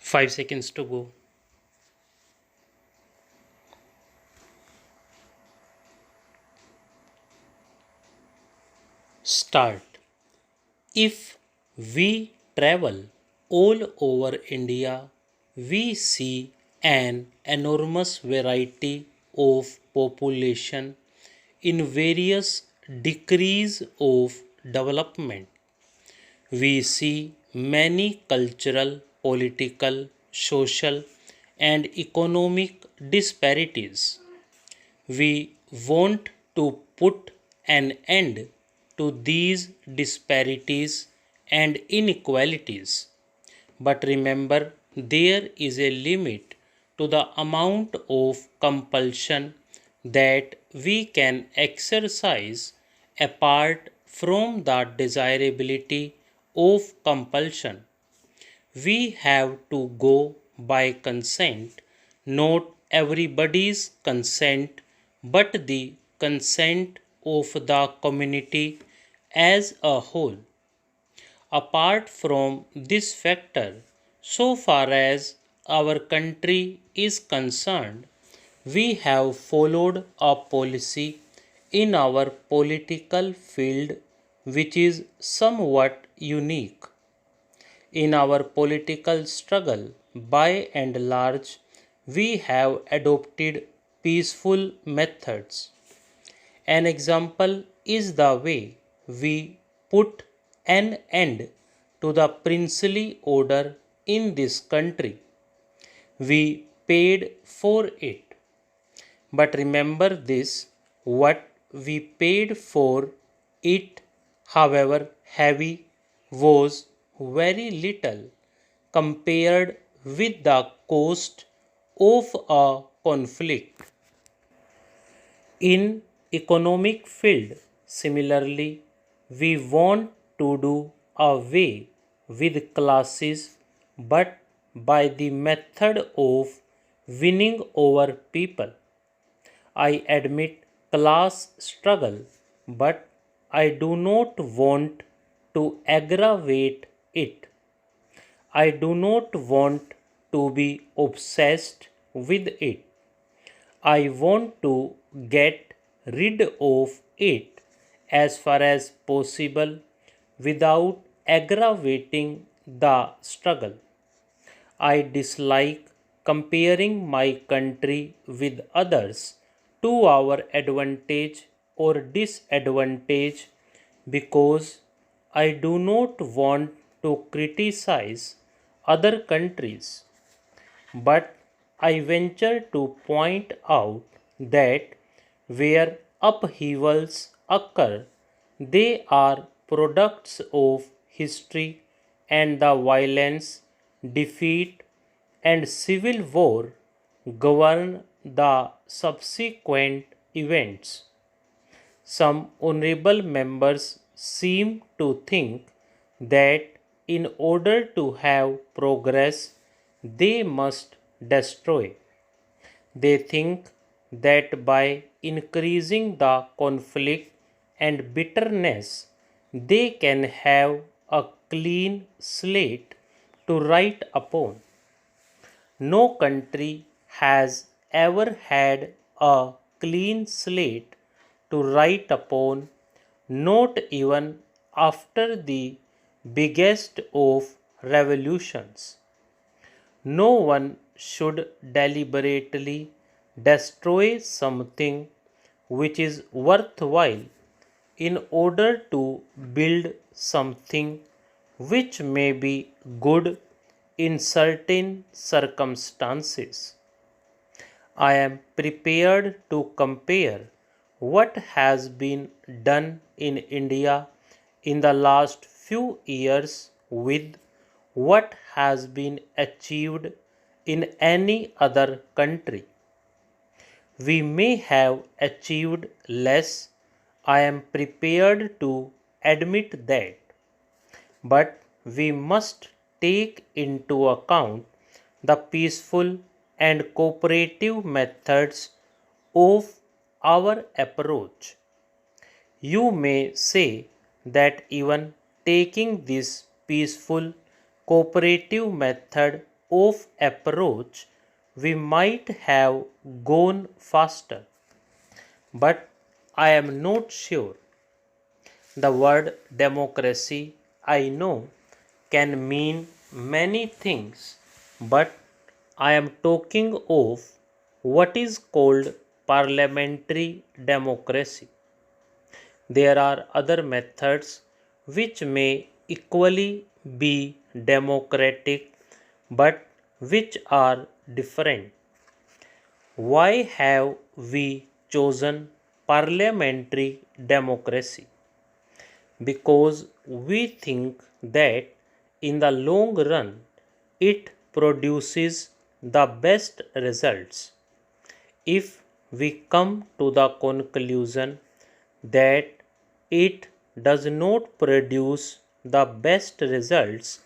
5 seconds to go. Start. If we travel all over India, we see an enormous variety of population in various degrees of development. We see many cultural, political, social, and economic disparities. We want to put an end to these disparities and inequalities. But remember, there is a limit to the amount of compulsion that we can exercise apart from the desirability of compulsion. We have to go by consent, not everybody's consent, but the consent of the community as a whole. Apart from this factor, so far as our country is concerned, we have followed a policy in our political field which is somewhat unique. In our political struggle, by and large, we have adopted peaceful methods. An example is the way we put an end to the princely order in this country. We paid for it. But remember this, what we paid for it, however heavy, was very little compared with the cost of a conflict. In economic field, similarly, we want to do away with classes but by the method of winning over people. I admit class struggle, but I do not want to aggravate it. I do not want to be obsessed with it. I want to get rid of it as far as possible without aggravating the struggle. I dislike comparing my country with others to our advantage or disadvantage because I do not want to criticize other countries. But I venture to point out that where upheavals occur, they are products of history and the violence, defeat, and civil war govern the subsequent events. Some honorable members seem to think that in order to have progress, they must destroy. They think that by increasing the conflict and bitterness, they can have a clean slate to write upon. No country has ever had a clean slate to write upon, not even after the biggest of revolutions. No one should deliberately destroy something which is worthwhile in order to build something which may be good in certain circumstances. I am prepared to compare what has been done in India in the last few years with what has been achieved in any other country. We may have achieved less, I am prepared to admit that, but we must take into account the peaceful and cooperative methods of our approach. You may say that even taking this peaceful cooperative method of approach, we might have gone faster. But I am not sure. The word democracy, I know, can mean many things, but I am talking of what is called parliamentary democracy. There are other methods which may equally be democratic but which are different. Why have we chosen parliamentary democracy? Because we think that in the long run it produces the best results. If we come to the conclusion that it does not produce the best results,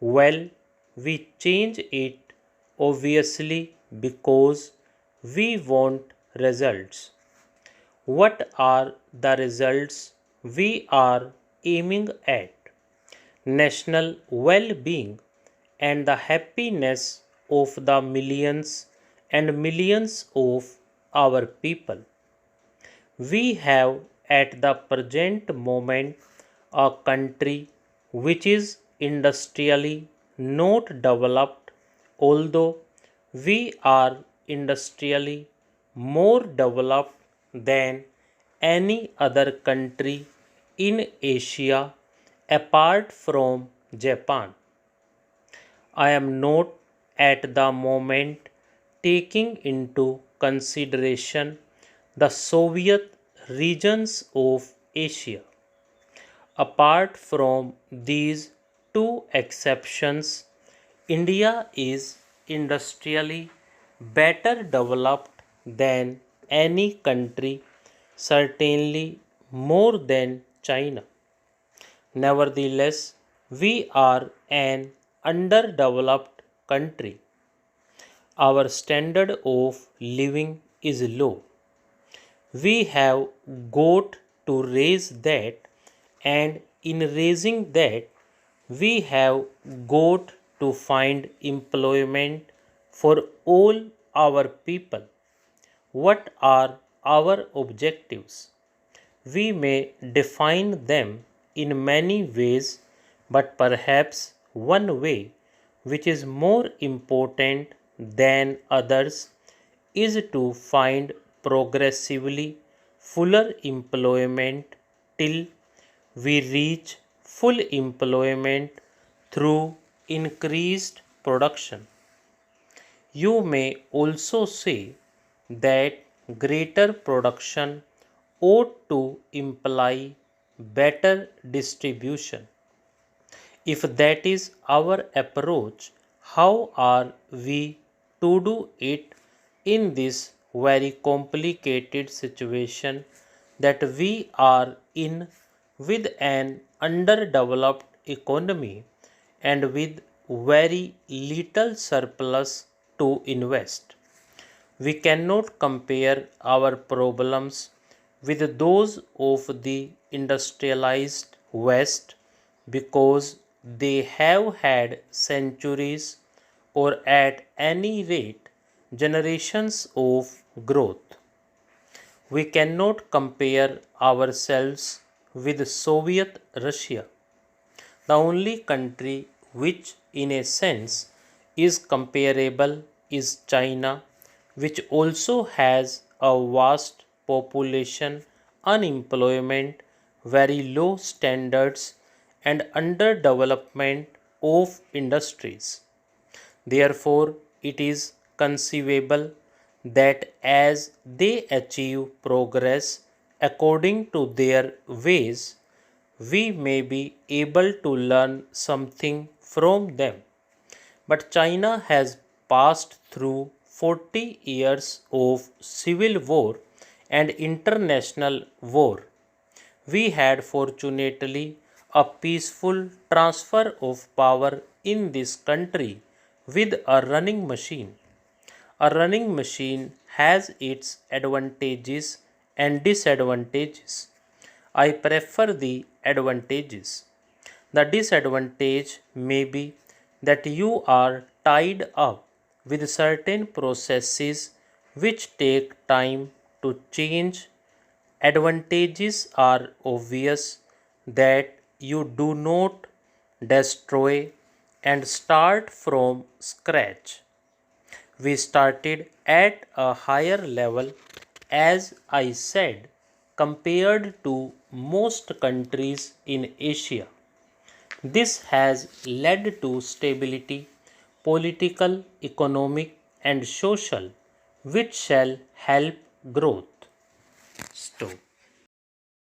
well, we change it obviously because we want results. What are the results we are aiming at? National well being and the happiness of the millions and millions of our people. We have at the present moment a country which is industrially not developed, although we are industrially more developed than any other country in Asia apart from Japan. I am not at the moment taking into consideration the Soviet regions of Asia. Apart from these two exceptions, India is industrially better developed than any country, certainly more than China. Nevertheless, we are an underdeveloped country. Our standard of living is low. We have got to raise that, and in raising that, we have got to find employment for all our people. What are our objectives? We may define them in many ways, but perhaps one way which is more important than others is to find progressively fuller employment till we reach full employment through increased production. You may also say that greater production ought to imply better distribution. If that is our approach, how are we to do it in this very complicated situation that we are in, with an underdeveloped economy and with very little surplus to invest? We cannot compare our problems with those of the industrialized West because they have had centuries, or at any rate generations of growth. We cannot compare ourselves with Soviet Russia. The only country which, in a sense, is comparable is China, which also has a vast population, unemployment, very low standards, and underdevelopment of industries. Therefore, it is conceivable that as they achieve progress according to their ways, we may be able to learn something from them. But China has passed through 40 years of civil war and international war. We had fortunately a peaceful transfer of power in this country with a running machine. A running machine has its advantages and disadvantages. I prefer the advantages. The disadvantage may be that you are tied up with certain processes which take time to change. Advantages are obvious that you do not destroy and start from scratch. We started at a higher level, as I said, compared to most countries in Asia. This has led to stability, political, economic, and social, which shall help growth.